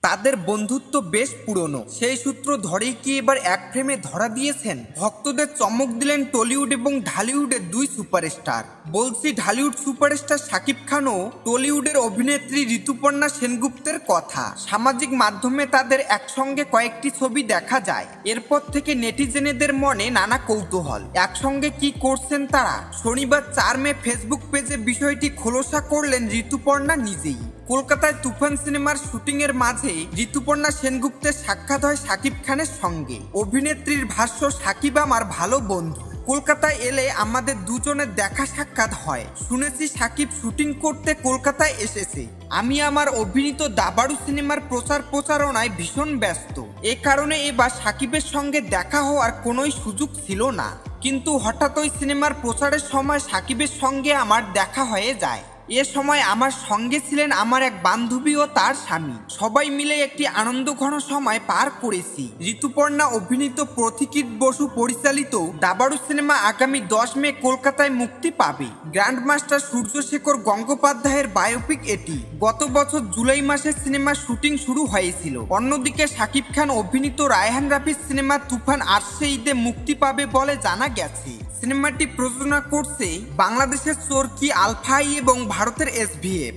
তাদের বন্ধুত্ব বেশ পুরনো। সেই সূত্র ধরেই কি এবার এক ফ্রেমে ধরা দিয়েছেন? ভক্তদের চমক দিলেন টলিউড এবং ঢালিউডের দুই সুপারস্টার। বলছি ঢালিউড সুপারস্টার শাকিব খান ও টলিউডের অভিনেত্রী ঋতুপর্ণা সেনগুপ্তের কথা। সামাজিক মাধ্যমে তাদের একসঙ্গে কয়েকটি ছবি দেখা যায়। এরপর থেকে নেটিজেনেদের মনে নানা কৌতূহল। একসঙ্গে কি করছেন তারা? শনিবার 4 মে ফেসবুক পেজে বিষয়টি খোলসা করলেন ঋতুপর্ণা নিজেই। কলকাতায় তুফান সিনেমার শুটিং এর মাঝে ঋতুপর্ণা সেনগুপ্তের সাক্ষাৎ হয় শাকিব খানের সঙ্গে। অভিনেত্রীর ভাষ্য, সাকিব আমার ভালো বন্ধু, কলকাতায় এলে আমাদের দুজনের দেখা সাক্ষাৎ হয়। শুনেছি সাকিব শুটিং করতে কলকাতায় এসেছে। আমি আমার অভিনীত দাবাড়ু সিনেমার প্রচারণায় ভীষণ ব্যস্ত। এ কারণে এবার সাকিবের সঙ্গে দেখা হওয়ার কোনোই সুযোগ ছিল না, কিন্তু হঠাৎ ওই সিনেমার প্রচারের সময় সাকিবের সঙ্গে আমার দেখা হয়ে যায়। এ সময় আমার সঙ্গে ছিলেন আমার এক বান্ধবী ও তার স্বামী। সবাই মিলে একটি আনন্দঘন সময় পার করেছি। ঋতুপর্ণা অভিনীত পথিকৃৎ বসু পরিচালিত দাবাড়ু সিনেমা আগামী 10 মে কলকাতায় মুক্তি পাবে। গ্র্যান্ডমাস্টার সূর্যশেখর গঙ্গোপাধ্যায়ের বায়োপিক এটি। গত বছর জুলাই মাসে সিনেমার শুটিং শুরু হয়েছিল। অন্যদিকে শাকিব খান অভিনীত রায়হান রাফির সিনেমা তুফান আসছে ঈদে মুক্তি পাবে বলে জানা গেছে। সিনেমাটি প্রযোজনা করছে বাংলাদেশের চরকি আলফাই এবং ভারতের SVF।